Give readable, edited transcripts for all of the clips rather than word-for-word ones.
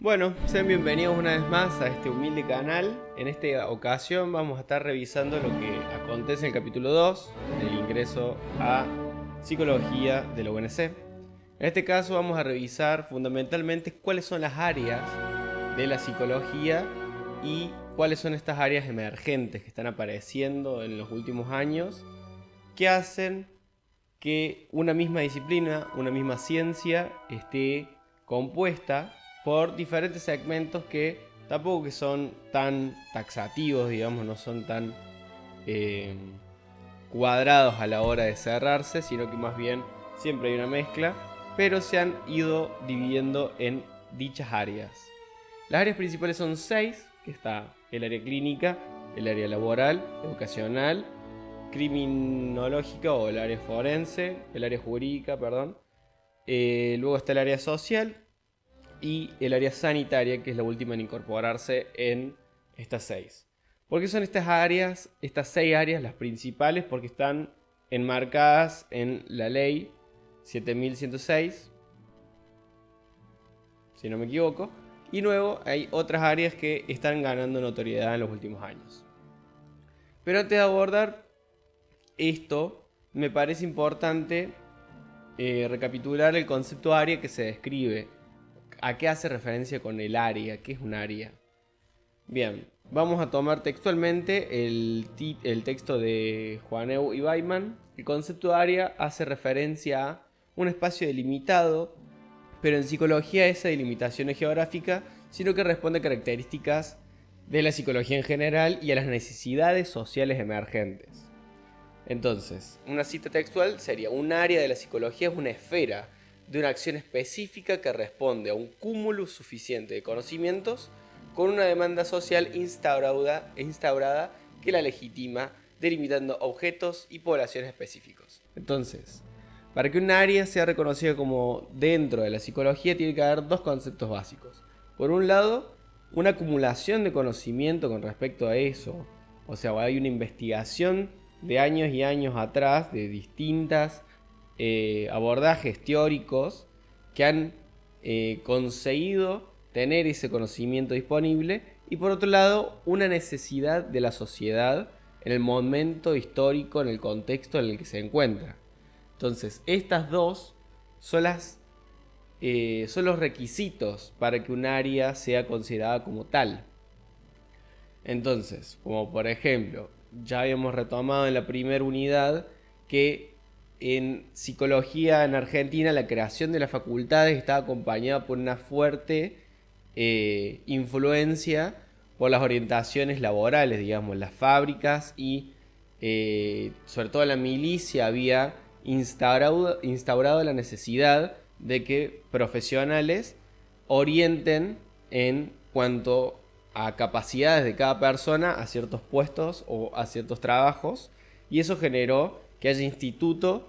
Bueno, sean bienvenidos una vez más a este humilde canal. En esta ocasión vamos a estar revisando lo que acontece en el capítulo 2 del ingreso a Psicología de la UNC. En este caso vamos a revisar fundamentalmente cuáles son las áreas de la psicología y cuáles son estas áreas emergentes que están apareciendo en los últimos años que hacen que una misma disciplina, una misma ciencia esté compuesta por diferentes segmentos que tampoco que son tan taxativos, digamos, no son tan eh, cuadrados a la hora de cerrarse, sino que más bien siempre hay una mezcla, pero se han ido dividiendo en dichas áreas. Las áreas principales son 6, que está el área clínica, el área laboral, educacional, criminológica o el área forense, el área jurídica, perdón. Luego está el área social y el área sanitaria, que es la última en incorporarse en estas 6. ¿Por qué son estas áreas, estas 6 áreas las principales? Porque están enmarcadas en la ley 7106, si no me equivoco, y luego hay otras áreas que están ganando notoriedad en los últimos años. Pero antes de abordar esto, me parece importante recapitular el concepto área que se describe. ¿A qué hace referencia con el área? ¿Qué es un área? Bien, vamos a tomar textualmente el texto de Juaneu y Baiman. El concepto de área hace referencia a un espacio delimitado, pero en psicología esa delimitación es geográfica, sino que responde a características de la psicología en general y a las necesidades sociales emergentes. Entonces, una cita textual sería: un área de la psicología es una esfera de una acción específica que responde a un cúmulo suficiente de conocimientos con una demanda social instaurada que la legitima, delimitando objetos y poblaciones específicos. Entonces, para que un área sea reconocida como dentro de la psicología tiene que haber dos conceptos básicos. Por un lado, una acumulación de conocimiento con respecto a eso. O sea, hay una investigación de años y años atrás de distintas abordajes teóricos que han conseguido tener ese conocimiento disponible, y por otro lado una necesidad de la sociedad en el momento histórico, en el contexto en el que se encuentra. Entonces estas dos son, son los requisitos para que un área sea considerada como tal. Entonces, como por ejemplo, ya habíamos retomado en la primera unidad que en psicología en Argentina la creación de las facultades estaba acompañada por una fuerte influencia por las orientaciones laborales, digamos, las fábricas y sobre todo la milicia había instaurado la necesidad de que profesionales orienten en cuanto a capacidades de cada persona a ciertos puestos o a ciertos trabajos, y eso generó que haya institutos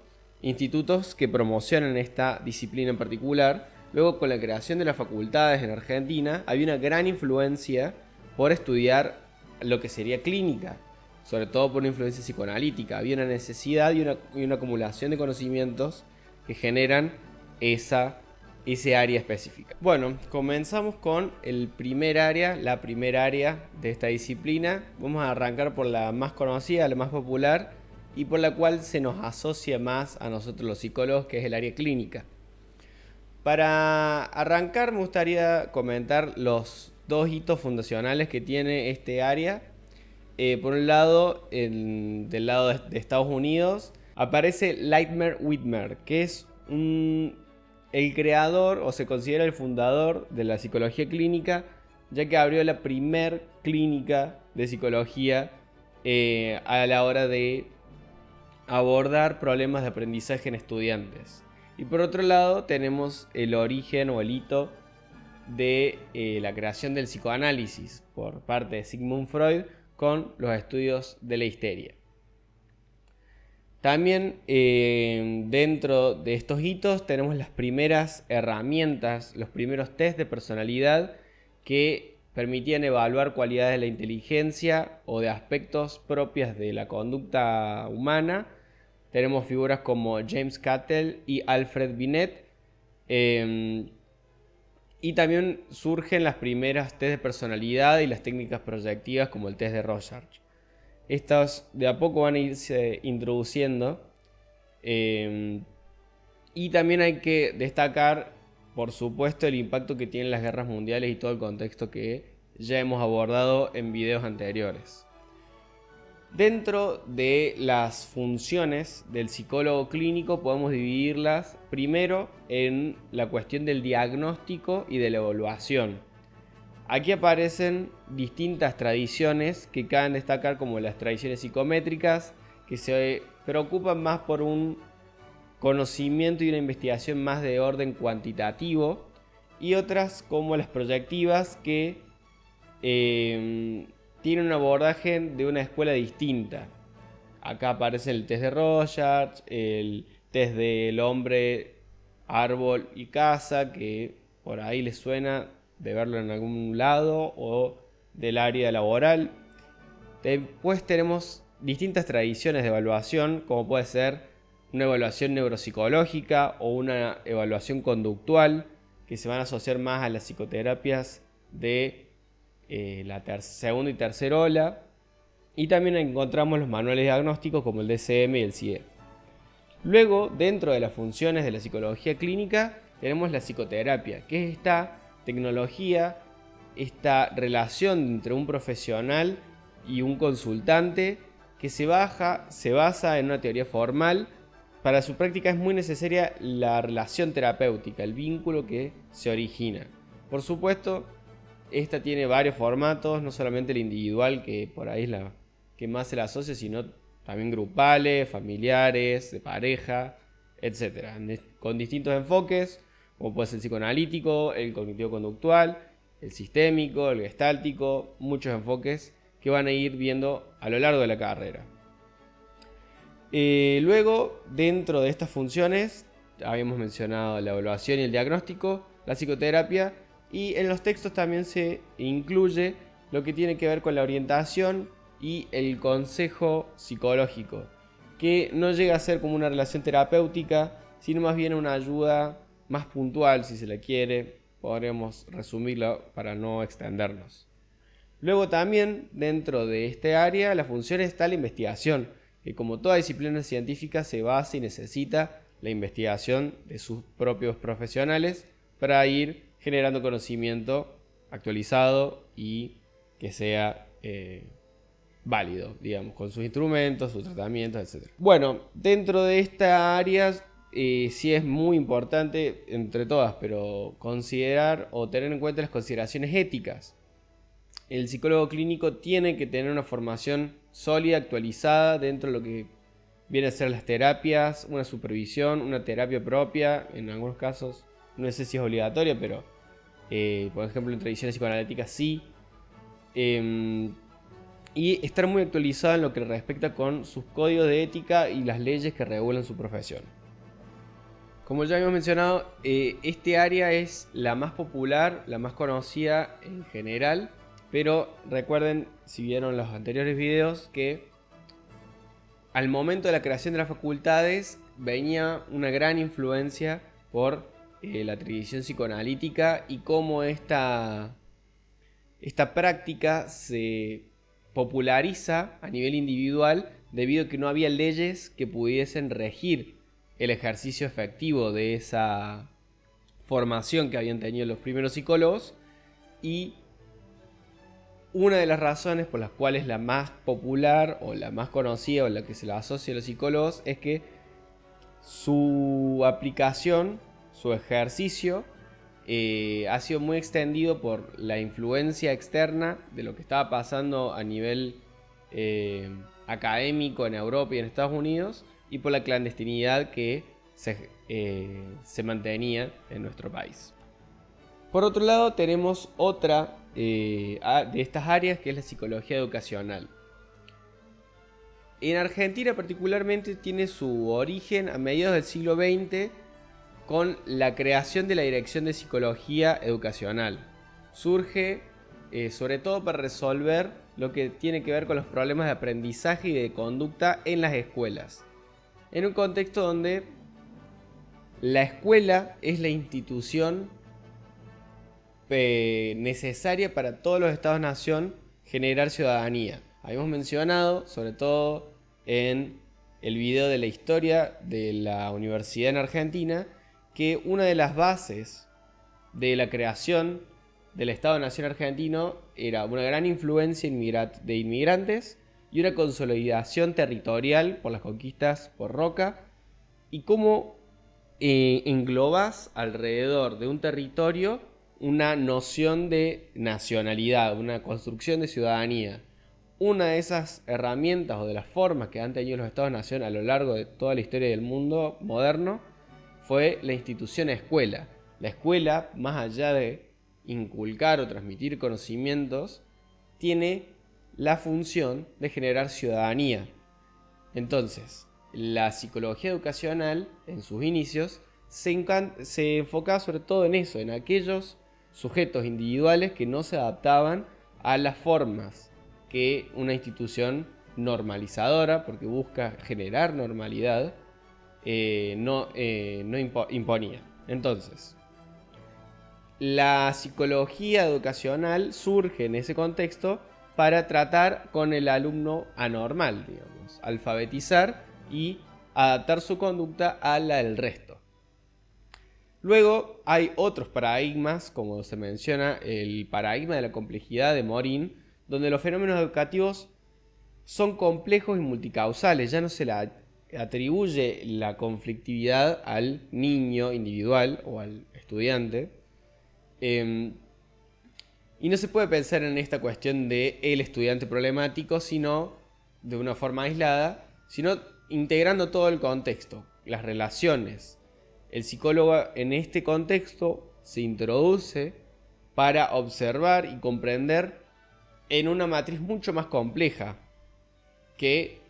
que promocionan esta disciplina en particular. Luego, con la creación de las facultades en Argentina, había una gran influencia por estudiar lo que sería clínica, sobre todo por una influencia psicoanalítica. Había una necesidad y una acumulación de conocimientos que generan ese área específica. Bueno, comenzamos con el primer área, la primera área de esta disciplina. Vamos a arrancar por la más conocida, la más popular y por la cual se nos asocia más a nosotros los psicólogos, que es el área clínica. Para arrancar me gustaría comentar los dos hitos fundacionales que tiene este área. Por un lado, del lado de Estados Unidos, aparece Lightmer Whitmer, que es el creador, o se considera el fundador de la psicología clínica, ya que abrió la primer clínica de psicología a la hora de abordar problemas de aprendizaje en estudiantes. Y por otro lado tenemos el origen o el hito de la creación del psicoanálisis por parte de Sigmund Freud con los estudios de la histeria. También dentro de estos hitos tenemos las primeras herramientas, los primeros test de personalidad que permitían evaluar cualidades de la inteligencia o de aspectos propios de la conducta humana. Tenemos figuras como James Cattell y Alfred Binet. Y también surgen las primeras test de personalidad y las técnicas proyectivas como el test de Rorschach. Estas de a poco van a irse introduciendo. Y también hay que destacar, por supuesto, el impacto que tienen las guerras mundiales y todo el contexto que ya hemos abordado en videos anteriores. Dentro de las funciones del psicólogo clínico podemos dividirlas primero en la cuestión del diagnóstico y de la evaluación. Aquí aparecen distintas tradiciones que caben destacar, como las tradiciones psicométricas, que se preocupan más por un conocimiento y una investigación más de orden cuantitativo, y otras como las proyectivas que tienen un abordaje de una escuela distinta. Acá aparece el test de Rorschach, el test del hombre, árbol y casa, que por ahí les suena de verlo en algún lado o del área laboral. Después tenemos distintas tradiciones de evaluación, como puede ser una evaluación neuropsicológica o una evaluación conductual, que se van a asociar más a las psicoterapias de la segunda y tercera ola. Y también encontramos los manuales diagnósticos como el DSM y el CIE. Luego, dentro de las funciones de la psicología clínica, tenemos la psicoterapia, que es esta tecnología, esta relación entre un profesional y un consultante que se basa en una teoría formal. Para su práctica es muy necesaria la relación terapéutica, el vínculo que se origina. Por supuesto, esta tiene varios formatos, no solamente el individual, que por ahí es la que más se la asocia, sino también grupales, familiares, de pareja, etc. Con distintos enfoques, como puede ser el psicoanalítico, el cognitivo-conductual, el sistémico, el gestáltico, muchos enfoques que van a ir viendo a lo largo de la carrera. Luego, dentro de estas funciones, habíamos mencionado la evaluación y el diagnóstico, la psicoterapia, y en los textos también se incluye lo que tiene que ver con la orientación y el consejo psicológico, que no llega a ser como una relación terapéutica, sino más bien una ayuda más puntual, si se la quiere. Podríamos resumirlo para no extendernos. Luego también dentro de este área la función está la investigación, que como toda disciplina científica se basa y necesita la investigación de sus propios profesionales para ir generando conocimiento actualizado y que sea válido, digamos, con sus instrumentos, sus tratamientos, etc. Bueno, dentro de esta área sí es muy importante, entre todas, pero considerar o tener en cuenta las consideraciones éticas. El psicólogo clínico tiene que tener una formación sólida, actualizada dentro de lo que viene a ser las terapias, una supervisión, una terapia propia, en algunos casos, no sé si es obligatoria, pero por ejemplo en tradiciones psicoanalíticas sí. Y estar muy actualizado en lo que respecta con sus códigos de ética y las leyes que regulan su profesión. Como ya habíamos mencionado, este área es la más popular, la más conocida en general, pero recuerden, si vieron los anteriores videos, que al momento de la creación de las facultades venía una gran influencia por la tradición psicoanalítica y cómo esta práctica se populariza a nivel individual debido a que no había leyes que pudiesen regir el ejercicio efectivo de esa formación que habían tenido los primeros psicólogos. Y una de las razones por las cuales la más popular o la más conocida o la que se la asocia a los psicólogos es que su aplicación, su ejercicio ha sido muy extendido por la influencia externa de lo que estaba pasando a nivel académico en Europa y en Estados Unidos, y por la clandestinidad que se mantenía en nuestro país. Por otro lado, tenemos otra de estas áreas, que es la psicología educacional. En Argentina particularmente tiene su origen a mediados del siglo XX con la creación de la Dirección de Psicología Educacional. Surge sobre todo para resolver lo que tiene que ver con los problemas de aprendizaje y de conducta en las escuelas, en un contexto donde la escuela es la institución necesaria para todos los estados-nación generar ciudadanía. Habíamos mencionado, sobre todo en el video de la historia de la universidad en Argentina, que una de las bases de la creación del Estado-Nación argentino era una gran influencia de inmigrantes y una consolidación territorial por las conquistas por Roca, y cómo englobas alrededor de un territorio una noción de nacionalidad, una construcción de ciudadanía. Una de esas herramientas o de las formas que han tenido los Estados-Nación a lo largo de toda la historia del mundo moderno fue la institución escuela. La escuela, más allá de inculcar o transmitir conocimientos, tiene la función de generar ciudadanía. Entonces, la psicología educacional, en sus inicios, se enfocaba sobre todo en eso, en aquellos sujetos individuales que no se adaptaban a las formas que una institución normalizadora, porque busca generar normalidad, no imponía. Entonces, la psicología educacional surge en ese contexto para tratar con el alumno anormal, digamos, alfabetizar y adaptar su conducta a la del resto. Luego hay otros paradigmas, como se menciona el paradigma de la complejidad de Morin, donde los fenómenos educativos son complejos y multicausales. Ya no se le atribuye la conflictividad al niño individual o al estudiante. Y no se puede pensar en esta cuestión de el estudiante problemático, sino de una forma aislada, sino integrando todo el contexto, las relaciones. El psicólogo en este contexto se introduce para observar y comprender en una matriz mucho más compleja que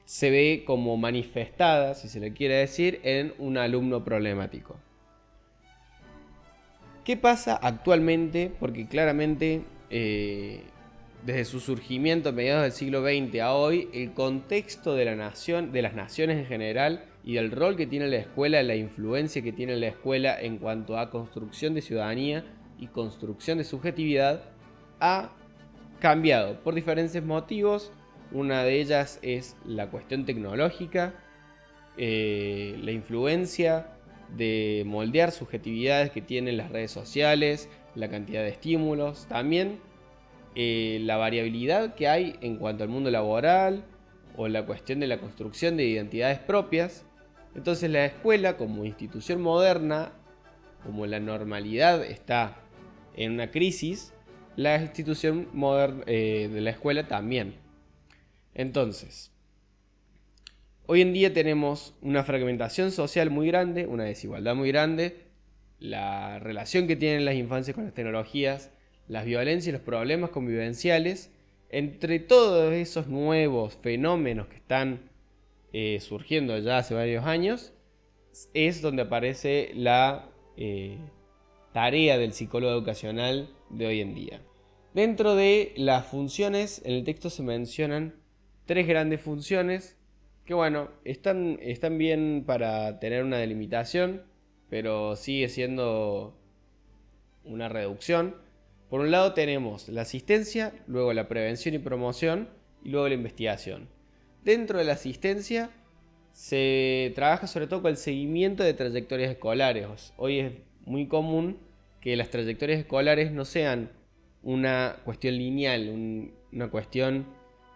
se ve como manifestada, si se le quiere decir, en un alumno problemático. ¿Qué pasa actualmente? Porque claramente desde su surgimiento a mediados del siglo XX a hoy, el contexto de la nación, de las naciones en general, y del rol que tiene la escuela, la influencia que tiene la escuela en cuanto a construcción de ciudadanía y construcción de subjetividad, ha cambiado por diferentes motivos. Una de ellas es la cuestión tecnológica, la influencia de moldear subjetividades que tienen las redes sociales, la cantidad de estímulos, también la variabilidad que hay en cuanto al mundo laboral o la cuestión de la construcción de identidades propias. Entonces la escuela, como institución moderna, como la normalidad está en una crisis, la institución moderna de la escuela también. Entonces, hoy en día tenemos una fragmentación social muy grande, una desigualdad muy grande, la relación que tienen las infancias con las tecnologías, las violencias y los problemas convivenciales. Entre todos esos nuevos fenómenos que están surgiendo ya hace varios años, es donde aparece la tarea del psicólogo educacional de hoy en día. Dentro de las funciones, en el texto se mencionan 3 grandes funciones que, bueno, están bien para tener una delimitación, pero sigue siendo una reducción. Por un lado tenemos la asistencia, luego la prevención y promoción, y luego la investigación. Dentro de la asistencia se trabaja sobre todo con el seguimiento de trayectorias escolares. Hoy es muy común que las trayectorias escolares no sean una cuestión lineal, una cuestión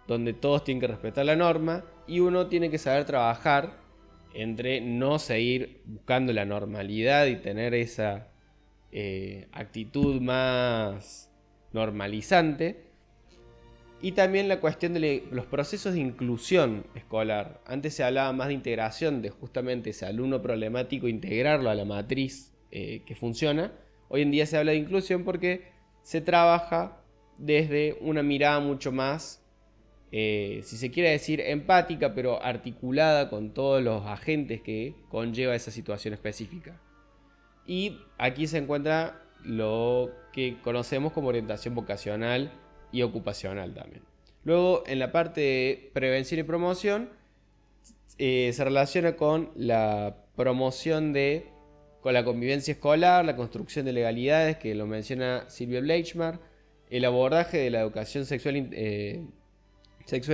donde todos tienen que respetar la norma y uno tiene que saber trabajar entre no seguir buscando la normalidad y tener esa actitud más normalizante. Y también la cuestión de los procesos de inclusión escolar. Antes se hablaba más de integración, de justamente ese alumno problemático, integrarlo a la matriz que funciona. Hoy en día se habla de inclusión porque se trabaja desde una mirada mucho más, si se quiere decir, empática, pero articulada con todos los agentes que conlleva esa situación específica. Y aquí se encuentra lo que conocemos como orientación vocacional y ocupacional también. Luego, en la parte de prevención y promoción, se relaciona con la promoción de con la convivencia escolar, la construcción de legalidades, que lo menciona Silvia Bleichmar, el abordaje de la educación sexual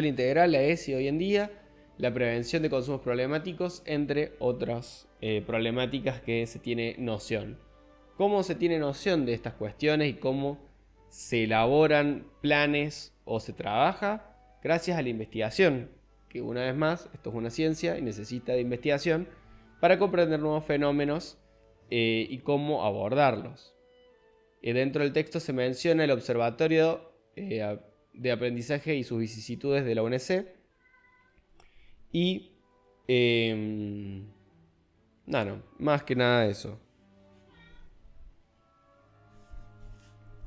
integral, la ESI hoy en día, la prevención de consumos problemáticos, entre otras problemáticas que se tiene noción. ¿Cómo se tiene noción de estas cuestiones y cómo se elaboran planes o se trabaja? Gracias a la investigación, que una vez más, esto es una ciencia y necesita de investigación para comprender nuevos fenómenos y cómo abordarlos. Dentro del texto se menciona el Observatorio de Aprendizaje y sus vicisitudes de la UNEC. Y más que nada eso.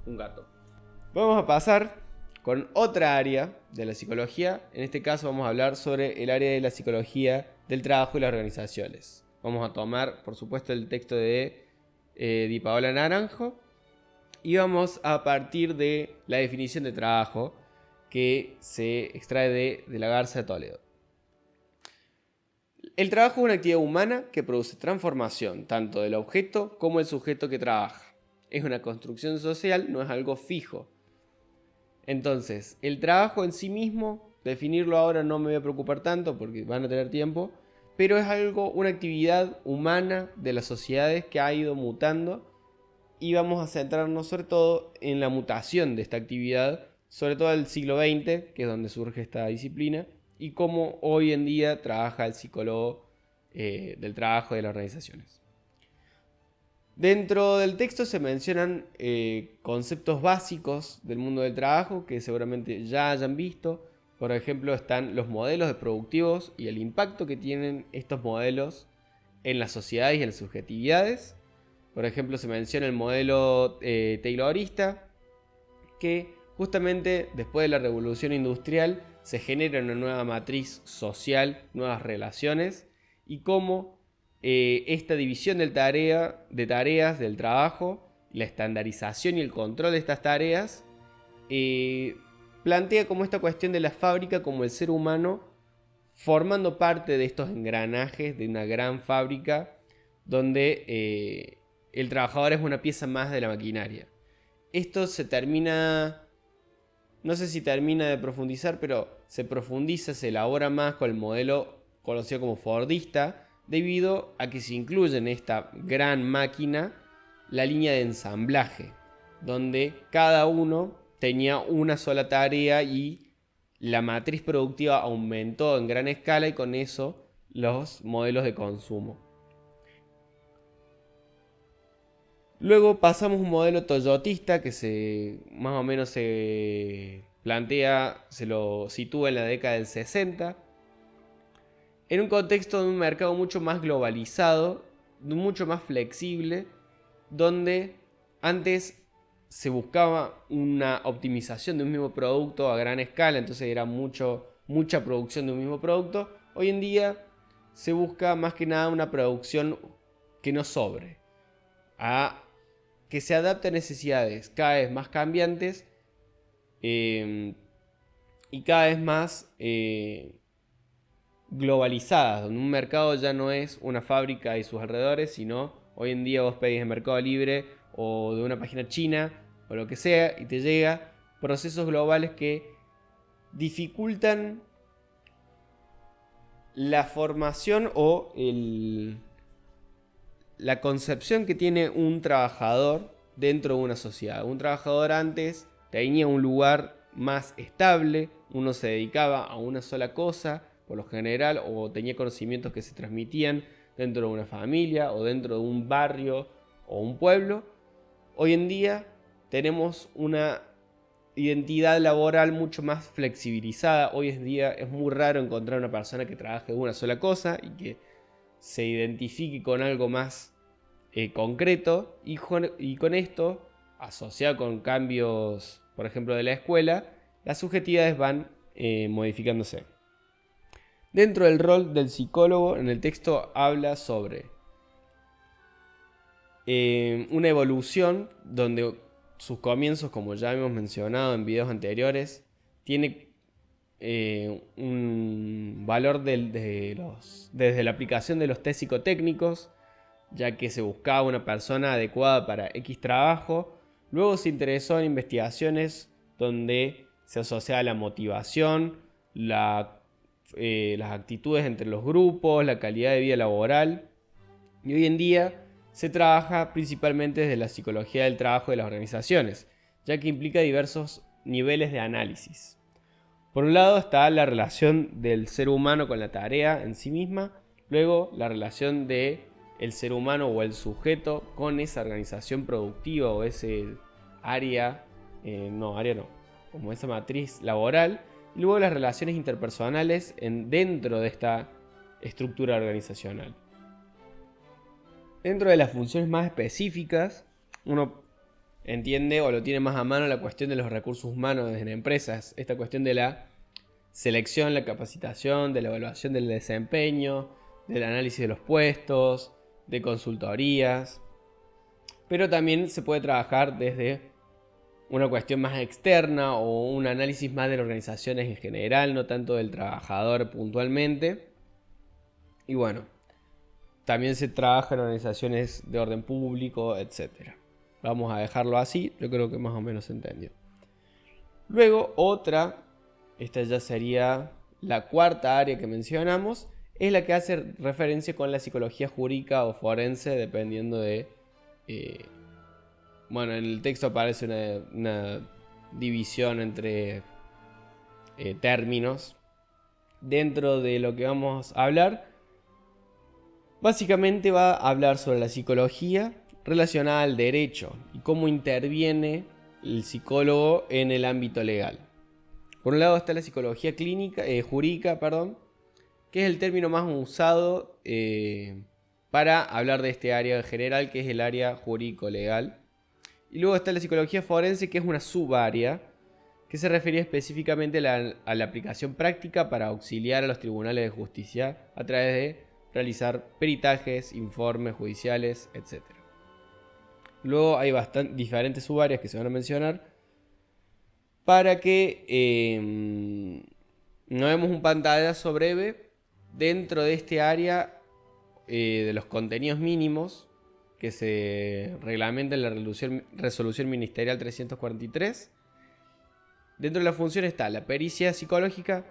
Un gato. Vamos a pasar con otra área de la psicología. En este caso vamos a hablar sobre el área de la psicología del trabajo y las organizaciones. Vamos a tomar, por supuesto, el texto de Di Paola Naranjo. Y vamos a partir de la definición de trabajo que se extrae de la Garza de Toledo. El trabajo es una actividad humana que produce transformación tanto del objeto como del sujeto que trabaja. Es una construcción social, no es algo fijo. Entonces, el trabajo en sí mismo, definirlo ahora no me voy a preocupar tanto porque van a tener tiempo, pero es una actividad humana de las sociedades que ha ido mutando y vamos a centrarnos sobre todo en la mutación de esta actividad, sobre todo del siglo XX, que es donde surge esta disciplina, y cómo hoy en día trabaja el psicólogo del trabajo de las organizaciones. Dentro del texto se mencionan conceptos básicos del mundo del trabajo que seguramente ya hayan visto. Por ejemplo, están los modelos de productivos y el impacto que tienen estos modelos en las sociedades y en las subjetividades. Por ejemplo, se menciona el modelo taylorista, que justamente después de la revolución industrial se genera una nueva matriz social, nuevas relaciones, y cómo esta división de tareas del trabajo, la estandarización y el control de estas tareas, plantea como esta cuestión de la fábrica como el ser humano formando parte de estos engranajes de una gran fábrica donde el trabajador es una pieza más de la maquinaria. Esto se termina, no sé si termina de profundizar, pero se profundiza, se elabora más con el modelo conocido como Fordista, debido a que se incluye en esta gran máquina la línea de ensamblaje, donde cada uno tenía una sola tarea y la matriz productiva aumentó en gran escala y con eso los modelos de consumo. Luego pasamos a un modelo toyotista que más o menos se plantea, se lo sitúa en la década del 60, en un contexto de un mercado mucho más globalizado, mucho más flexible, donde antes se buscaba una optimización de un mismo producto a gran escala, entonces era mucha producción de un mismo producto. Hoy en día se busca más que nada una producción que no sobre, que se adapte a necesidades cada vez más cambiantes y cada vez más globalizadas, donde un mercado ya no es una fábrica y sus alrededores, sino hoy en día vos pedís en Mercado Libre o de una página china o lo que sea y te llega procesos globales que dificultan la formación o la concepción que tiene un trabajador dentro de una sociedad. Un trabajador antes tenía un lugar más estable, uno se dedicaba a una sola cosa por lo general, o tenía conocimientos que se transmitían dentro de una familia o dentro de un barrio o un pueblo. Hoy en día tenemos una identidad laboral mucho más flexibilizada. Hoy en día es muy raro encontrar una persona que trabaje de una sola cosa y que se identifique con algo más concreto, y con esto, asociado con cambios, por ejemplo, de la escuela, las subjetividades van modificándose. Dentro del rol del psicólogo, en el texto habla sobre una evolución donde sus comienzos, como ya hemos mencionado en videos anteriores, tiene un valor desde la aplicación de los test psicotécnicos, ya que se buscaba una persona adecuada para X trabajo. Luego se interesó en investigaciones donde se asociaba la motivación, las actitudes entre los grupos, la calidad de vida laboral. Y hoy en día se trabaja principalmente desde la psicología del trabajo de las organizaciones, ya que implica diversos niveles de análisis. Por un lado está la relación del ser humano con la tarea en sí misma, luego la relación del ser humano o el sujeto con esa organización productiva o ese área, como esa matriz laboral, y luego las relaciones interpersonales dentro de esta estructura organizacional. Dentro de las funciones más específicas, uno entiende o lo tiene más a mano la cuestión de los recursos humanos en empresas, esta cuestión de la selección, la capacitación, de la evaluación del desempeño, del análisis de los puestos, de consultorías, pero también se puede trabajar desde una cuestión más externa o un análisis más de las organizaciones en general, no tanto del trabajador puntualmente. Y bueno, también se trabaja en organizaciones de orden público, etc. Vamos a dejarlo así, yo creo que más o menos se entendió. Luego esta ya sería la cuarta área que mencionamos, es la que hace referencia con la psicología jurídica o forense, dependiendo de... en el texto aparece una división entre términos. Dentro de lo que vamos a hablar, básicamente va a hablar sobre la psicología relacionada al derecho y cómo interviene el psicólogo en el ámbito legal. Por un lado está la psicología jurídica, que es el término más usado para hablar de este área en general, que es el área jurídico-legal. Y luego está la psicología forense, que es una subárea que se refería específicamente a la aplicación práctica para auxiliar a los tribunales de justicia a través de realizar peritajes, informes judiciales, etc. Luego hay diferentes subáreas que se van a mencionar para que nos demos un pantallazo breve dentro de este área de los contenidos mínimos que se reglamenta en la resolución ministerial 343. Dentro de la función está la pericia psicológica,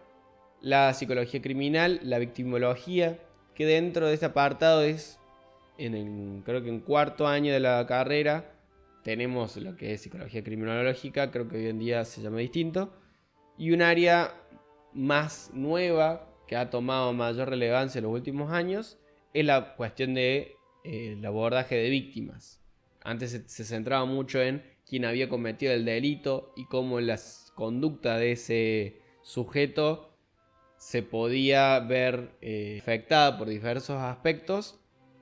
la psicología criminal, la victimología, que dentro de este apartado es, creo que en cuarto año de la carrera, tenemos lo que es psicología criminológica, creo que hoy en día se llama distinto, y un área más nueva que ha tomado mayor relevancia en los últimos años es la cuestión de el abordaje de víctimas. Antes se centraba mucho en quién había cometido el delito y cómo la conducta de ese sujeto se podía ver afectada por diversos aspectos.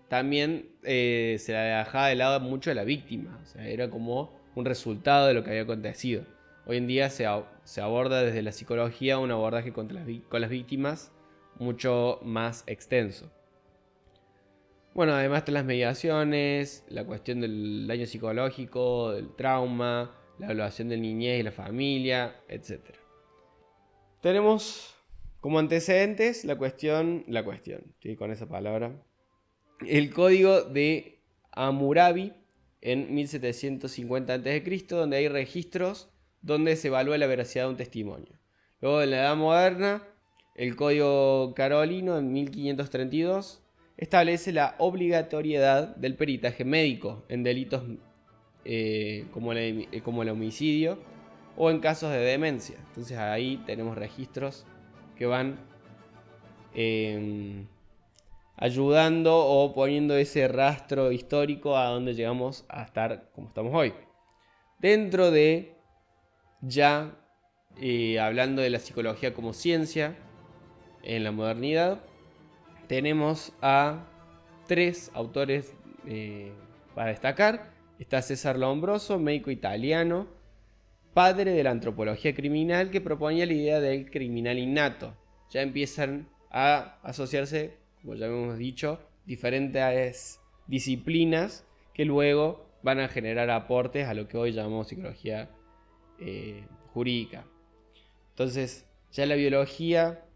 También se la dejaba de lado mucho a la víctima, o sea, era como un resultado de lo que había acontecido. Hoy en día se aborda desde la psicología un abordaje con las víctimas mucho más extenso. Bueno, además están las mediaciones, la cuestión del daño psicológico, del trauma, la evaluación de niñez y la familia, etc. Tenemos como antecedentes estoy con esa palabra, el código de Hammurabi en 1750 a.C., donde hay registros donde se evalúa la veracidad de un testimonio. Luego, en la Edad Moderna, el código carolino en 1532 establece la obligatoriedad del peritaje médico en delitos como el homicidio o en casos de demencia. Entonces ahí tenemos registros que van ayudando o poniendo ese rastro histórico a donde llegamos a estar como estamos hoy. Dentro de ya hablando de la psicología como ciencia en la modernidad, tenemos a 3 autores para destacar. Está César Lombroso, médico italiano, padre de la antropología criminal, que proponía la idea del criminal innato. Ya empiezan a asociarse, como ya hemos dicho, diferentes disciplinas que luego van a generar aportes a lo que hoy llamamos psicología jurídica. Entonces, ya la biología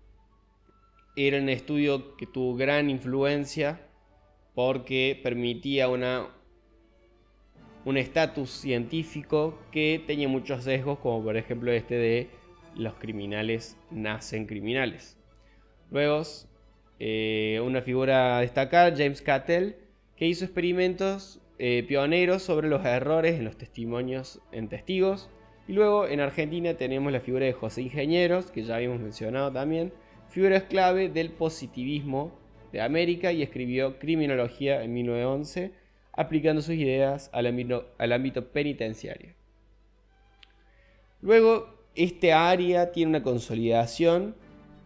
era un estudio que tuvo gran influencia porque permitía un estatus científico que tenía muchos sesgos, como por ejemplo este de los criminales nacen criminales. Luego, una figura a destacar, James Cattell, que hizo experimentos pioneros sobre los errores en los testimonios en testigos. Y luego en Argentina tenemos la figura de José Ingenieros, que ya habíamos mencionado también, figura clave del positivismo de América, y escribió Criminología en 1911, aplicando sus ideas al ámbito penitenciario. Luego, este área tiene una consolidación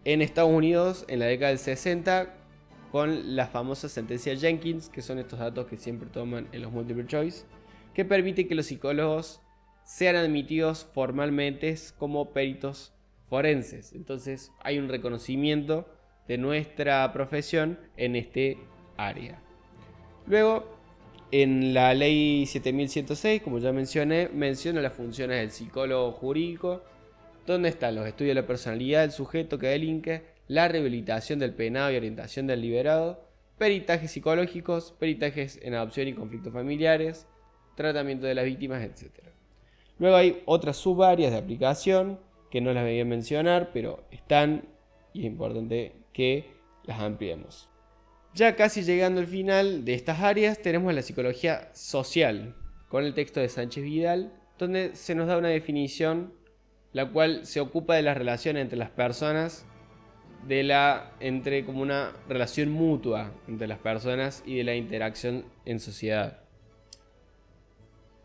en Estados Unidos en la década del 60 con la famosa sentencia Jenkins, que son estos datos que siempre toman en los multiple choice, que permite que los psicólogos sean admitidos formalmente como peritos forenses. Entonces hay un reconocimiento de nuestra profesión en este área. Luego, en la ley 7106, como ya mencioné, menciona las funciones del psicólogo jurídico, donde están los estudios de la personalidad del sujeto que delinque, la rehabilitación del penado y orientación del liberado, peritajes psicológicos, peritajes en adopción y conflictos familiares, tratamiento de las víctimas, etc. Luego hay otras subáreas de aplicación que no las voy a mencionar, pero están y es importante que las ampliemos. Ya casi llegando al final de estas áreas tenemos la psicología social, con el texto de Sánchez Vidal, donde se nos da una definición la cual se ocupa de las relaciones entre las personas, entre como una relación mutua entre las personas y de la interacción en sociedad.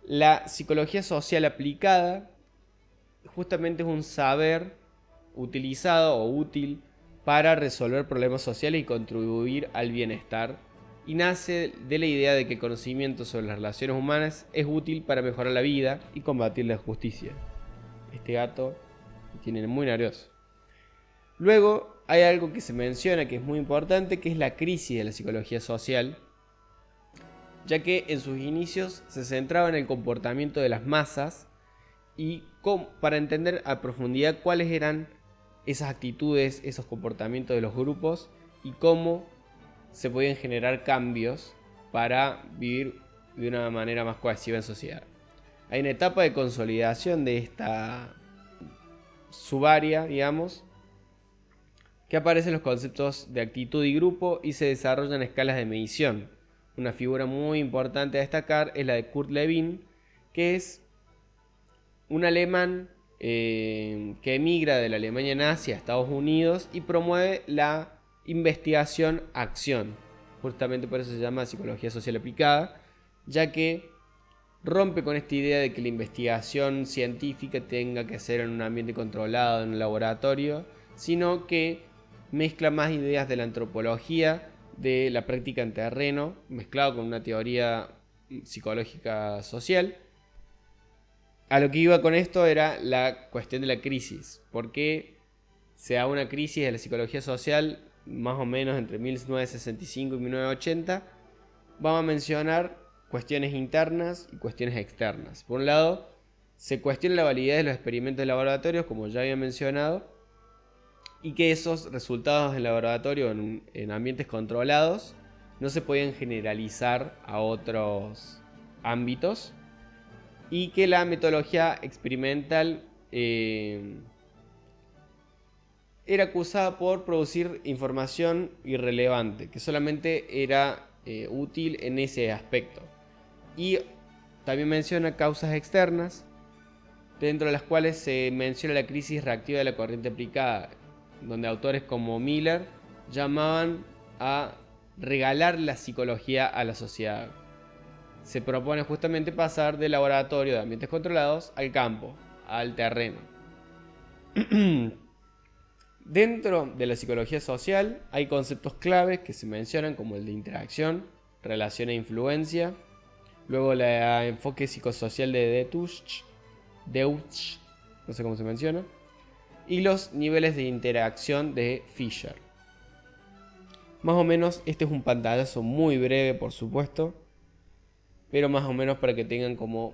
La psicología social aplicada justamente es un saber utilizado o útil para resolver problemas sociales y contribuir al bienestar, y nace de la idea de que el conocimiento sobre las relaciones humanas es útil para mejorar la vida y combatir la injusticia. Este gato me tiene muy nervioso. Luego hay algo que se menciona que es muy importante, que es la crisis de la psicología social, ya que en sus inicios se centraba en el comportamiento de las masas y para entender a profundidad cuáles eran esas actitudes, esos comportamientos de los grupos y cómo se podían generar cambios para vivir de una manera más cohesiva en sociedad. Hay una etapa de consolidación de esta subárea, digamos, que aparecen los conceptos de actitud y grupo y se desarrollan escalas de medición. Una figura muy importante a destacar es la de Kurt Lewin, que es un alemán que emigra de la Alemania nazi a Estados Unidos y promueve la investigación-acción. Justamente por eso se llama psicología social aplicada, ya que rompe con esta idea de que la investigación científica tenga que ser en un ambiente controlado, en un laboratorio, sino que mezcla más ideas de la antropología, de la práctica en terreno, mezclado con una teoría psicológica social. A lo que iba con esto era la cuestión de la crisis. ¿Por qué se da una crisis de la psicología social más o menos entre 1965 y 1980? Vamos a mencionar cuestiones internas y cuestiones externas. Por un lado, se cuestiona la validez de los experimentos de laboratorios, como ya había mencionado, y que esos resultados en laboratorio en ambientes controlados no se podían generalizar a otros ámbitos, y que la metodología experimental era acusada por producir información irrelevante, que solamente era útil en ese aspecto. Y también menciona causas externas, dentro de las cuales se menciona la crisis reactiva de la corriente aplicada, donde autores como Miller llamaban a regalar la psicología a la sociedad. Se propone justamente pasar del laboratorio de ambientes controlados al campo, al terreno. Dentro de la psicología social hay conceptos claves que se mencionan, como el de interacción, relación e influencia. Luego el enfoque psicosocial de Deutsch, no sé cómo se menciona. Y los niveles de interacción de Fisher. Más o menos este es un pantallazo muy breve, por supuesto, pero más o menos para que tengan como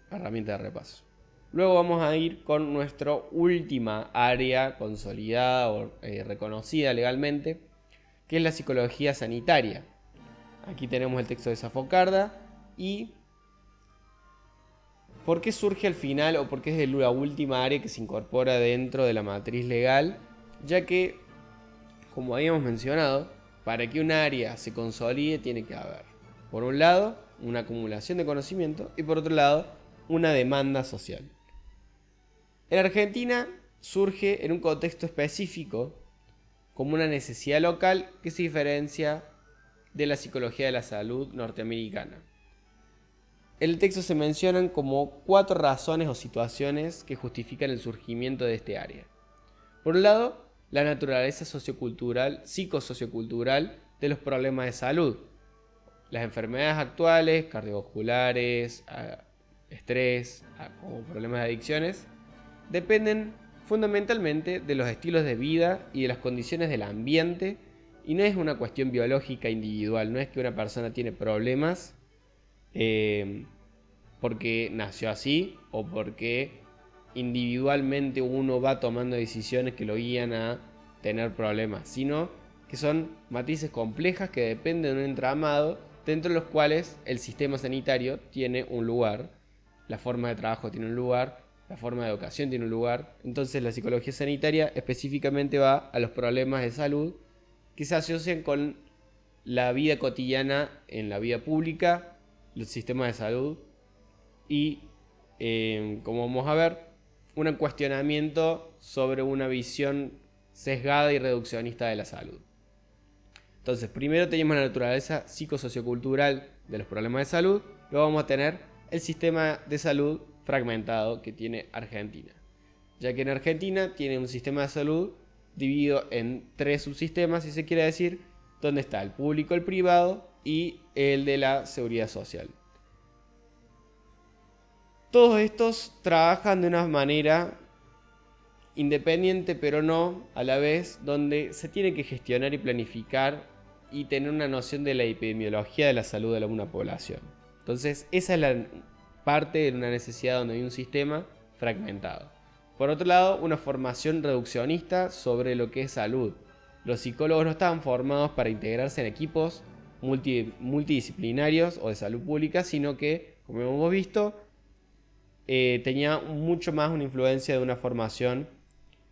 herramienta de repaso. Luego vamos a ir con nuestra última área consolidada o reconocida legalmente, que es la psicología sanitaria. Aquí tenemos el texto de Safocarda. ¿Y por qué surge al final o por qué es la última área que se incorpora dentro de la matriz legal? Ya que, como habíamos mencionado, para que un área se consolide tiene que haber, por un lado, una acumulación de conocimiento y por otro lado, una demanda social. En Argentina surge en un contexto específico como una necesidad local que se diferencia de la psicología de la salud norteamericana. En el texto se mencionan como 4 razones o situaciones que justifican el surgimiento de este área. Por un lado, la naturaleza sociocultural, psicosociocultural de los problemas de salud. Las enfermedades actuales, cardiovasculares, estrés, como problemas de adicciones, dependen fundamentalmente de los estilos de vida y de las condiciones del ambiente, y no es una cuestión biológica individual, no es que una persona tiene problemas porque nació así o porque individualmente uno va tomando decisiones que lo guían a tener problemas, sino que son matices complejas que dependen de un entramado dentro de los cuales el sistema sanitario tiene un lugar, la forma de trabajo tiene un lugar, la forma de educación tiene un lugar. Entonces la psicología sanitaria específicamente va a los problemas de salud que se asocian con la vida cotidiana en la vida pública, los sistemas de salud y, como vamos a ver, un cuestionamiento sobre una visión sesgada y reduccionista de la salud. Entonces, primero tenemos la naturaleza psicosociocultural de los problemas de salud, luego vamos a tener el sistema de salud fragmentado que tiene Argentina, ya que en Argentina tiene un sistema de salud dividido en 3 subsistemas, si se quiere decir, donde está el público, el privado y el de la seguridad social. Todos estos trabajan de una manera independiente, pero no a la vez, donde se tiene que gestionar y planificar y tener una noción de la epidemiología de la salud de una población. Entonces, esa es la parte de una necesidad donde hay un sistema fragmentado. Por otro lado, una formación reduccionista sobre lo que es salud. Los psicólogos no estaban formados para integrarse en equipos multidisciplinarios o de salud pública, sino que, como hemos visto, tenía mucho más una influencia de una formación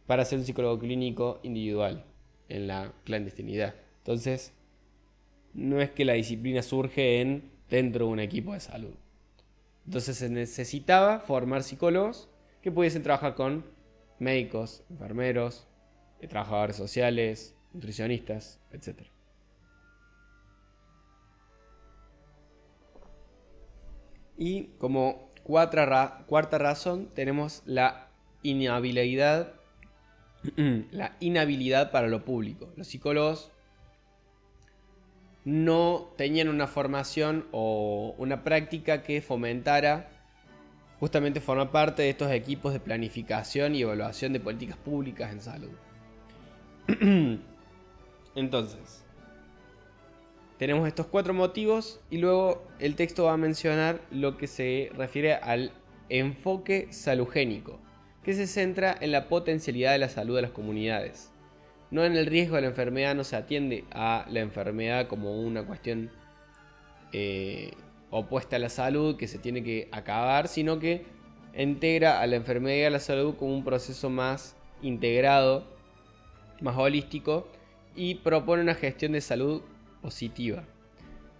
para ser un psicólogo clínico individual en la clandestinidad. Entonces, no es que la disciplina surge dentro de un equipo de salud. Entonces se necesitaba formar psicólogos que pudiesen trabajar con médicos, enfermeros, trabajadores sociales, nutricionistas, etc. Y como cuarta razón tenemos la inhabilidad para lo público. Los psicólogos no tenían una formación o una práctica que fomentara justamente formar parte de estos equipos de planificación y evaluación de políticas públicas en salud. Entonces, tenemos estos 4 motivos y luego el texto va a mencionar lo que se refiere al enfoque salugénico, que se centra en la potencialidad de la salud de las comunidades. No en el riesgo de la enfermedad, no se atiende a la enfermedad como una cuestión opuesta a la salud que se tiene que acabar, sino que integra a la enfermedad y a la salud como un proceso más integrado, más holístico, y propone una gestión de salud positiva,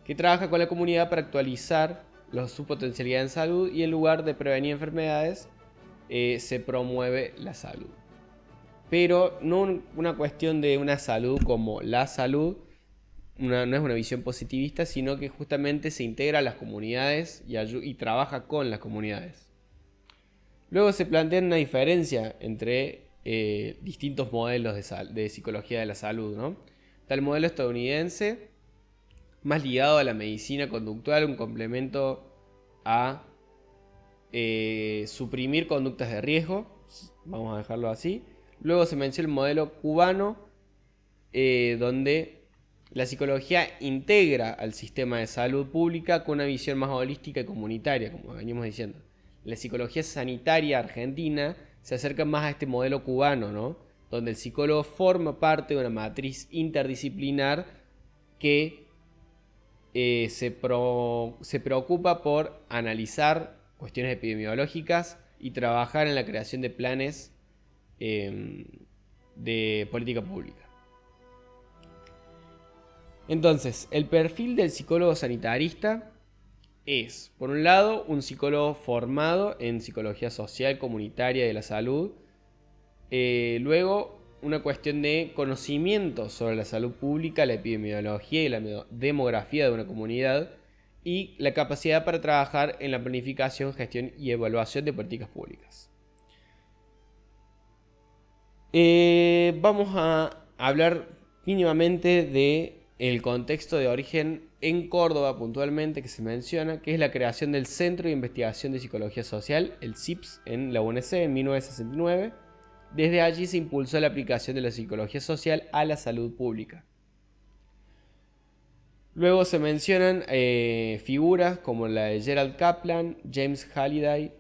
que trabaja con la comunidad para actualizar su potencialidad en salud y en lugar de prevenir enfermedades, se promueve la salud. Pero no una cuestión de una salud como la salud, no es una visión positivista, sino que justamente se integra a las comunidades y trabaja con las comunidades. Luego se plantea una diferencia entre distintos modelos de psicología de la salud, ¿no? Está el modelo estadounidense, más ligado a la medicina conductual, un complemento a suprimir conductas de riesgo, vamos a dejarlo así. Luego se menciona el modelo cubano, donde la psicología integra al sistema de salud pública con una visión más holística y comunitaria, como venimos diciendo. La psicología sanitaria argentina se acerca más a este modelo cubano, ¿no? Donde el psicólogo forma parte de una matriz interdisciplinar que se preocupa por analizar cuestiones epidemiológicas y trabajar en la creación de planes de política pública. Entonces, el perfil del psicólogo sanitarista es, por un lado, un psicólogo formado en psicología social, comunitaria y de la salud. Luego, una cuestión de conocimiento sobre la salud pública, la epidemiología y la demografía de una comunidad. Y la capacidad para trabajar en la planificación, gestión y evaluación de políticas públicas. Vamos a hablar mínimamente del contexto de origen en Córdoba puntualmente que se menciona, que es la creación del Centro de Investigación de Psicología Social, el CIPS, en la UNC en 1969. Desde allí se impulsó la aplicación de la psicología social a la salud pública. Luego se mencionan figuras como la de Gerald Kaplan, James Halliday,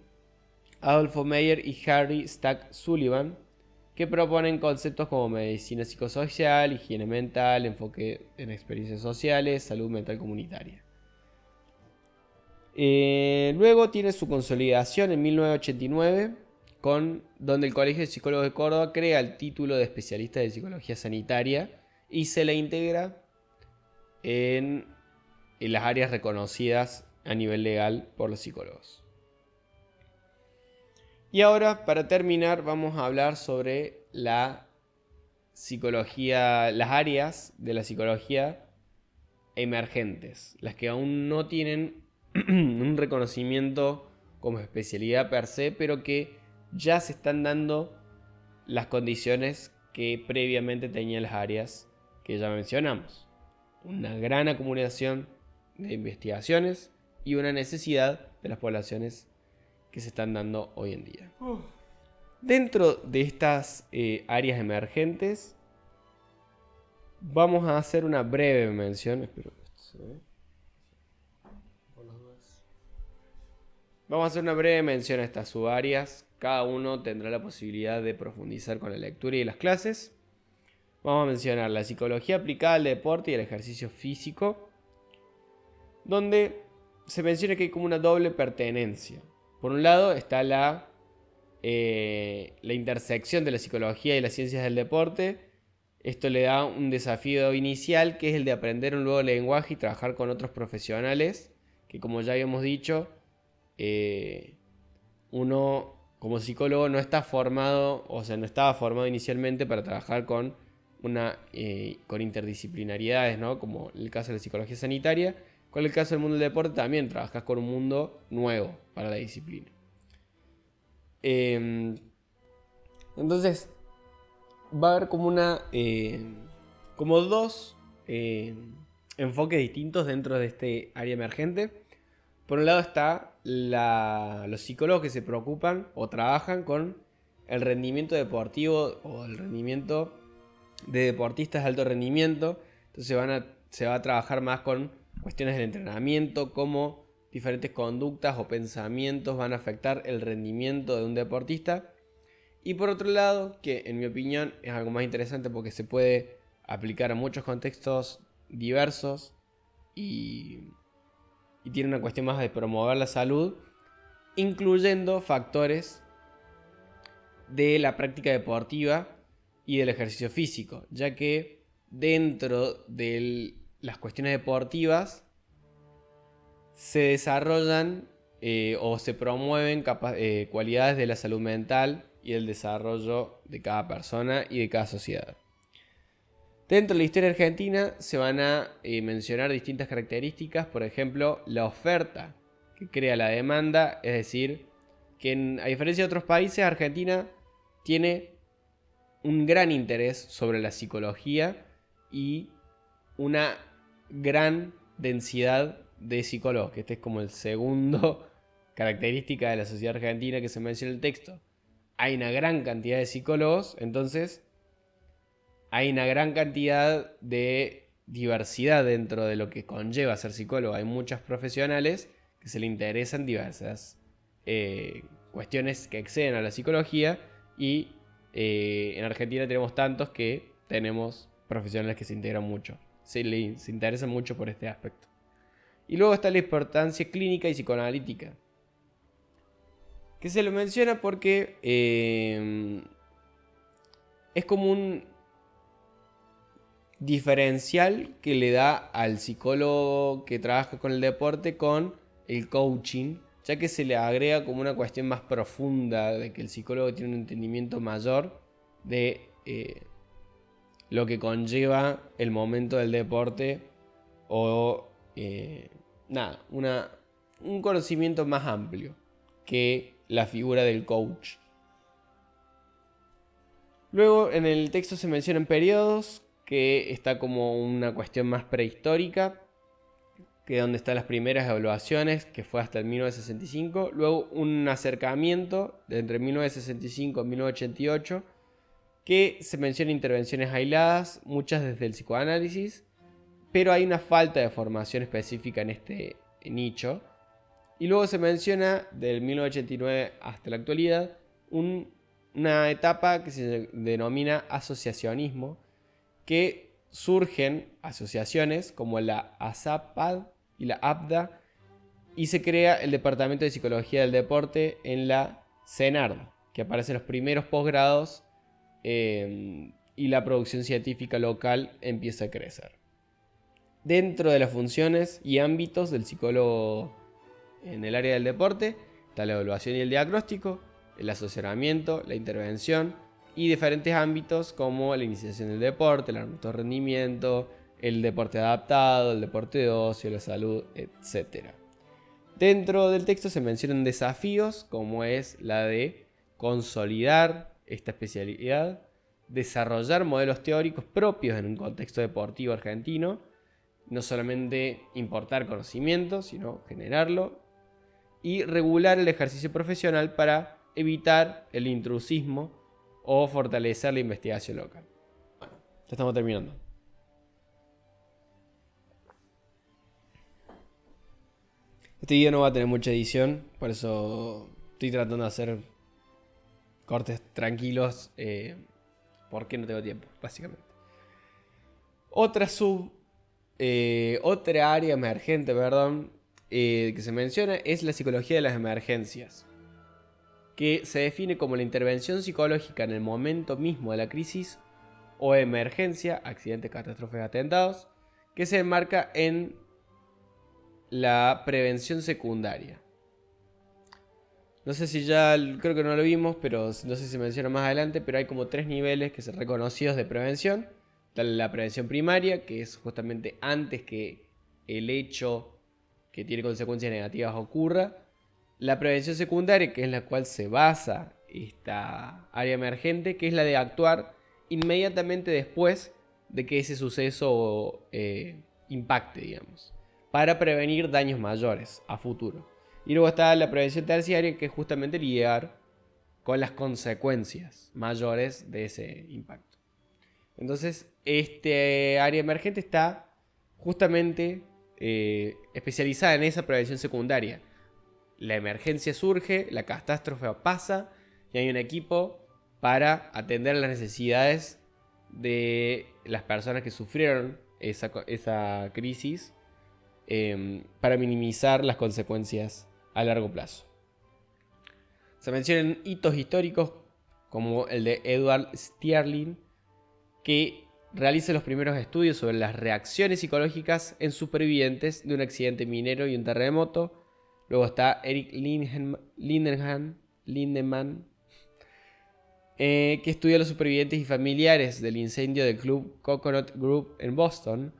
Adolfo Meyer y Harry Stack Sullivan, que proponen conceptos como medicina psicosocial, higiene mental, enfoque en experiencias sociales, salud mental comunitaria. Luego tiene su consolidación en 1989, donde el Colegio de Psicólogos de Córdoba crea el título de especialista de psicología sanitaria y se le integra en las áreas reconocidas a nivel legal por los psicólogos. Y ahora, para terminar, vamos a hablar sobre la psicología, las áreas de la psicología emergentes, las que aún no tienen un reconocimiento como especialidad per se, pero que ya se están dando las condiciones que previamente tenían las áreas que ya mencionamos. Una gran acumulación de investigaciones y una necesidad de las poblaciones que se están dando hoy en día. Dentro de estas áreas emergentes vamos a hacer una breve mención. Espero que esto se ve. Vamos a hacer una breve mención a estas subáreas. Cada uno tendrá la posibilidad de profundizar con la lectura y las clases. Vamos a mencionar la psicología aplicada al deporte y al ejercicio físico, donde se menciona que hay como una doble pertenencia. Por un lado está la intersección de la psicología y las ciencias del deporte. Esto le da un desafío inicial, que es el de aprender un nuevo lenguaje y trabajar con otros profesionales, que como ya habíamos dicho, uno como psicólogo no está formado, o sea, no estaba formado inicialmente para trabajar con interdisciplinariedades, ¿no? Como el caso de la psicología sanitaria. Con el caso del mundo del deporte también trabajas con un mundo nuevo para la disciplina. Entonces va a haber como como dos enfoques distintos dentro de este área emergente. Por un lado está los psicólogos que se preocupan o trabajan con el rendimiento deportivo o el rendimiento de deportistas de alto rendimiento. Entonces se va a trabajar más con cuestiones del entrenamiento, cómo diferentes conductas o pensamientos van a afectar el rendimiento de un deportista. Y por otro lado, que en mi opinión es algo más interesante porque se puede aplicar a muchos contextos diversos y tiene una cuestión más de promover la salud, incluyendo factores de la práctica deportiva y del ejercicio físico, ya que dentro de las cuestiones deportivas se desarrollan o se promueven cualidades de la salud mental y el desarrollo de cada persona y de cada sociedad. Dentro de la historia argentina se van a mencionar distintas características, por ejemplo, la oferta que crea la demanda, es decir, que a diferencia de otros países, Argentina tiene un gran interés sobre la psicología y una gran densidad de psicólogos, que este es como el segundo característica de la sociedad argentina que se menciona en el texto. Hay una gran cantidad de psicólogos, entonces hay una gran cantidad de diversidad dentro de lo que conlleva ser psicólogo. Hay muchos profesionales que se le interesan diversas cuestiones que exceden a la psicología y en Argentina tenemos tantos que tenemos profesionales que se integran mucho, se interesan mucho por este aspecto. Y luego está la importancia clínica y psicoanalítica, que se lo menciona porque es como un diferencial que le da al psicólogo que trabaja con el deporte con el coaching, ya que se le agrega como una cuestión más profunda de que el psicólogo tiene un entendimiento mayor de lo que conlleva el momento del deporte o un conocimiento más amplio que la figura del coach. Luego en el texto se mencionan periodos, que está como una cuestión más prehistórica, que es donde están las primeras evaluaciones, que fue hasta el 1965. Luego un acercamiento de entre 1965 y 1988, que se menciona intervenciones aisladas, muchas desde el psicoanálisis, pero hay una falta de formación específica en este nicho. Y luego se menciona del 1989 hasta la actualidad una etapa que se denomina asociacionismo, que surgen asociaciones como la ASAPAD y la APDA, y se crea el Departamento de Psicología del Deporte en la CENARD, que aparecen los primeros posgrados y la producción científica local empieza a crecer. Dentro de las funciones y ámbitos del psicólogo en el área del deporte está la evaluación y el diagnóstico, el asesoramiento, la intervención y diferentes ámbitos como la iniciación del deporte, el alto rendimiento, el deporte adaptado, el deporte de ocio, la salud, etc. Dentro del texto se mencionan desafíos como es la de consolidar esta especialidad, desarrollar modelos teóricos propios en un contexto deportivo argentino, no solamente importar conocimiento, sino generarlo, y regular el ejercicio profesional para evitar el intrusismo o fortalecer la investigación local. Bueno, ya estamos terminando. Este video no va a tener mucha edición, por eso estoy tratando de hacer cortes tranquilos, porque no tengo tiempo, básicamente. Otra área emergente, que se menciona es la psicología de las emergencias, que se define como la intervención psicológica en el momento mismo de la crisis o emergencia, accidentes, catástrofes, atentados, que se enmarca en la prevención secundaria. No sé si creo que no lo vimos, pero no sé si se menciona más adelante, pero hay como 3 niveles que son reconocidos de prevención. Está la prevención primaria, que es justamente antes que el hecho que tiene consecuencias negativas ocurra. La prevención secundaria, que es la cual se basa esta área emergente, que es la de actuar inmediatamente después de que ese suceso impacte, digamos, para prevenir daños mayores a futuro. Y luego está la prevención terciaria, que es justamente lidiar con las consecuencias mayores de ese impacto. Entonces, este área emergente está justamente especializada en esa prevención secundaria. La emergencia surge, la catástrofe pasa y hay un equipo para atender las necesidades de las personas que sufrieron esa crisis, para minimizar las consecuencias a largo plazo. Se mencionan hitos históricos como el de Edward Stierling, que realiza los primeros estudios sobre las reacciones psicológicas en supervivientes de un accidente minero y un terremoto. Luego está Eric Lindemann, que estudia a los supervivientes y familiares del incendio del Club Coconut Grove en Boston.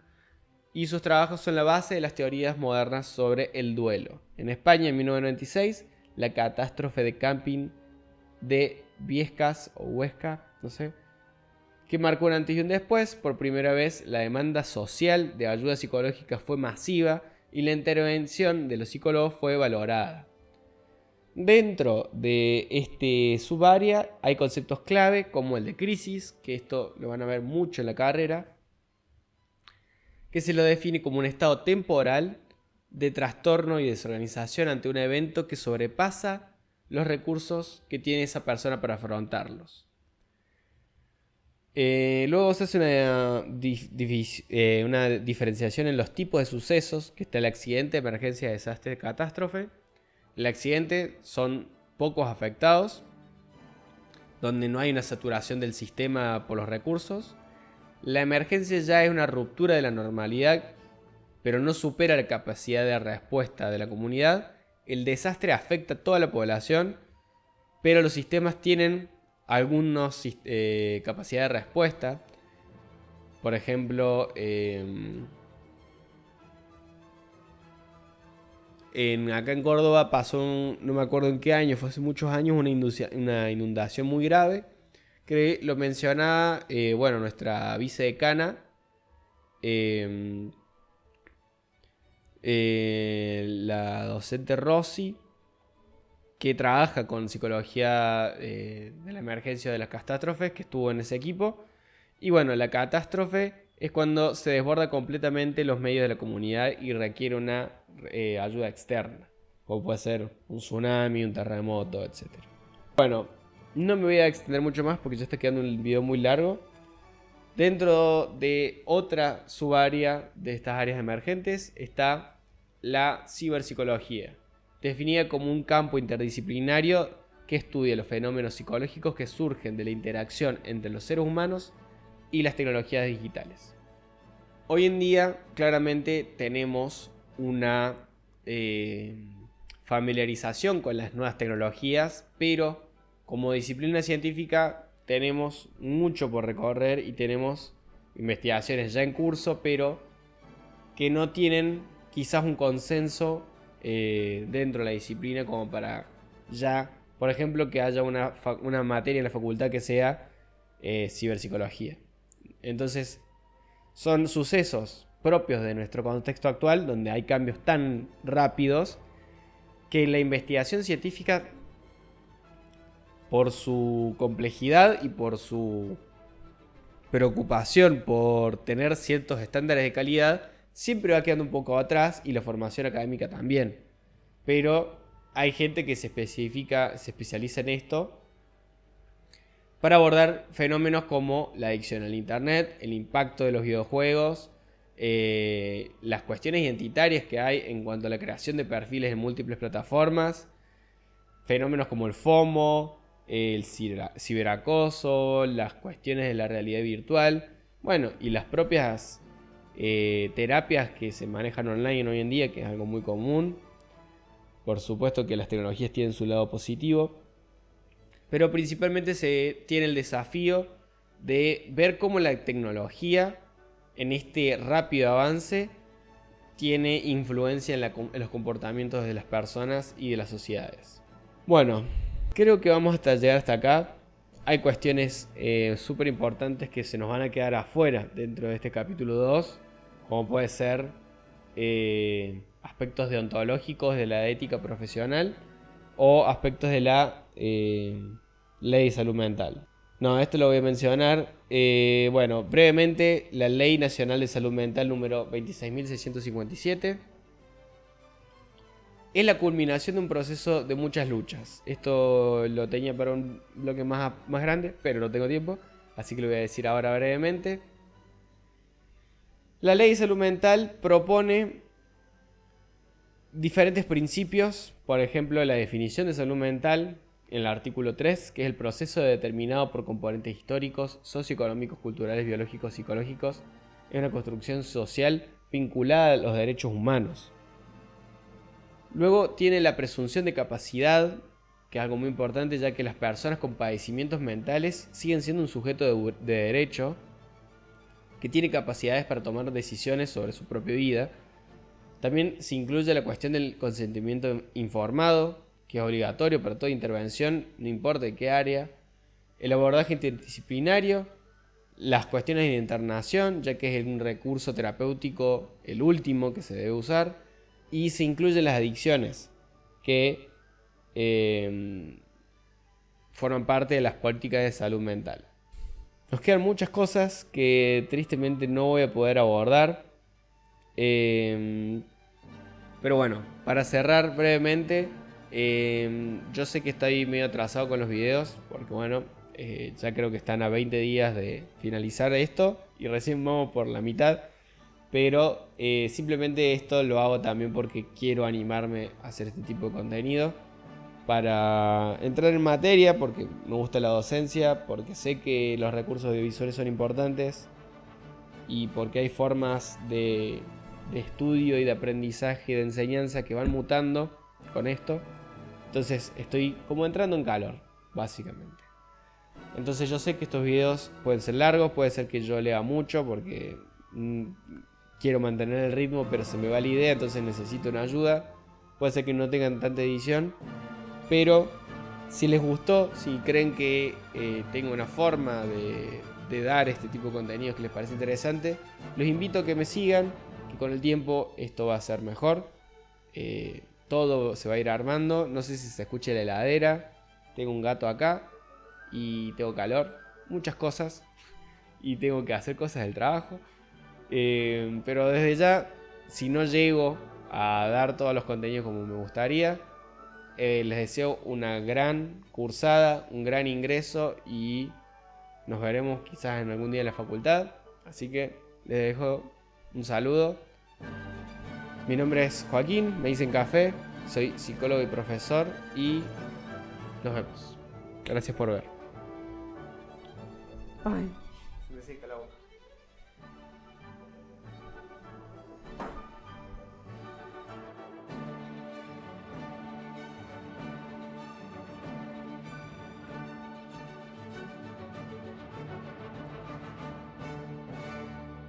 Y sus trabajos son la base de las teorías modernas sobre el duelo. En España, en 1996, la catástrofe de camping de Viescas o Huesca, no sé, que marcó un antes y un después. Por primera vez, la demanda social de ayuda psicológica fue masiva y la intervención de los psicólogos fue valorada. Dentro de este subárea hay conceptos clave como el de crisis, que esto lo van a ver mucho en la carrera, que se lo define como un estado temporal de trastorno y desorganización ante un evento que sobrepasa los recursos que tiene esa persona para afrontarlos. Luego se hace una diferenciación en los tipos de sucesos, que está el accidente, emergencia, desastre, catástrofe. El accidente son pocos afectados, donde no hay una saturación del sistema por los recursos. La emergencia ya es una ruptura de la normalidad, pero no supera la capacidad de respuesta de la comunidad. El desastre afecta a toda la población, pero los sistemas tienen algunas capacidad de respuesta. Por ejemplo, acá en Córdoba pasó, no me acuerdo en qué año, fue hace muchos años, una inundación muy grave, que lo mencionaba, bueno, nuestra vicedecana, la docente Rossi, que trabaja con psicología de la emergencia de las catástrofes, que estuvo en ese equipo. Y bueno, la catástrofe es cuando se desborda completamente los medios de la comunidad y requiere una ayuda externa, como puede ser un tsunami, un terremoto, etc. Bueno, no me voy a extender mucho más porque ya está quedando un video muy largo. Dentro de otra subárea de estas áreas emergentes está la ciberpsicología, definida como un campo interdisciplinario que estudia los fenómenos psicológicos que surgen de la interacción entre los seres humanos y las tecnologías digitales. Hoy en día claramente tenemos una familiarización con las nuevas tecnologías, pero como disciplina científica tenemos mucho por recorrer y tenemos investigaciones ya en curso, pero que no tienen quizás un consenso dentro de la disciplina como para ya, por ejemplo, que haya una materia en la facultad que sea ciberpsicología. Entonces, son sucesos propios de nuestro contexto actual, donde hay cambios tan rápidos que la investigación científica, por su complejidad y por su preocupación por tener ciertos estándares de calidad, siempre va quedando un poco atrás, y la formación académica también. Pero hay gente que se especializa en esto para abordar fenómenos como la adicción al internet, el impacto de los videojuegos, las cuestiones identitarias que hay en cuanto a la creación de perfiles en múltiples plataformas, fenómenos como el FOMO, el ciberacoso, las cuestiones de la realidad virtual, bueno, y las propias terapias que se manejan online hoy en día, que es algo muy común. Por supuesto que las tecnologías tienen su lado positivo, pero principalmente se tiene el desafío de ver cómo la tecnología, en este rápido avance, tiene influencia en los comportamientos de las personas y de las sociedades. Bueno, creo que vamos hasta llegar hasta acá. Hay cuestiones súper importantes que se nos van a quedar afuera dentro de este capítulo 2, como puede ser aspectos deontológicos de la ética profesional o aspectos de la ley de salud mental. No, esto lo voy a mencionar. Bueno, brevemente, la Ley Nacional de Salud Mental número 26.657 es la culminación de un proceso de muchas luchas. Esto lo tenía para un bloque más grande, pero no tengo tiempo, así que lo voy a decir ahora brevemente. La Ley de Salud Mental propone diferentes principios, por ejemplo, la definición de salud mental en el artículo 3, que es el proceso determinado por componentes históricos, socioeconómicos, culturales, biológicos, psicológicos, es una construcción social vinculada a los derechos humanos. Luego tiene la presunción de capacidad, que es algo muy importante, ya que las personas con padecimientos mentales siguen siendo un sujeto de derecho que tiene capacidades para tomar decisiones sobre su propia vida. También se incluye la cuestión del consentimiento informado, que es obligatorio para toda intervención, no importa de qué área. El abordaje interdisciplinario, las cuestiones de internación, ya que es un recurso terapéutico el último que se debe usar. Y se incluyen las adicciones, que forman parte de las políticas de salud mental. Nos quedan muchas cosas que tristemente no voy a poder abordar. Pero bueno, para cerrar brevemente, yo sé que estoy medio atrasado con los videos, porque bueno, Ya creo que están a 20 días de finalizar esto y recién vamos por la mitad. Pero simplemente esto lo hago también porque quiero animarme a hacer este tipo de contenido. Para entrar en materia, porque me gusta la docencia, porque sé que los recursos audiovisuales son importantes y porque hay formas de estudio y de aprendizaje y de enseñanza que van mutando con esto. Entonces estoy como entrando en calor, básicamente. Entonces yo sé que estos videos pueden ser largos, puede ser que yo lea mucho porque quiero mantener el ritmo, pero se me va la idea, entonces necesito una ayuda. Puede ser que no tengan tanta edición, pero si les gustó, si creen que tengo una forma de dar este tipo de contenidos que les parece interesante, los invito a que me sigan, que con el tiempo esto va a ser mejor. Todo se va a ir armando. No sé si se escucha la heladera. Tengo un gato acá y tengo calor, muchas cosas, y tengo que hacer cosas del trabajo. Pero desde ya, si no llego a dar todos los contenidos como me gustaría, les deseo una gran cursada, un gran ingreso y nos veremos quizás en algún día en la facultad. Así que les dejo un saludo. Mi nombre es Joaquín, me dicen Café, soy psicólogo y profesor y nos vemos. Gracias por ver. Ay. Se me seca la boca.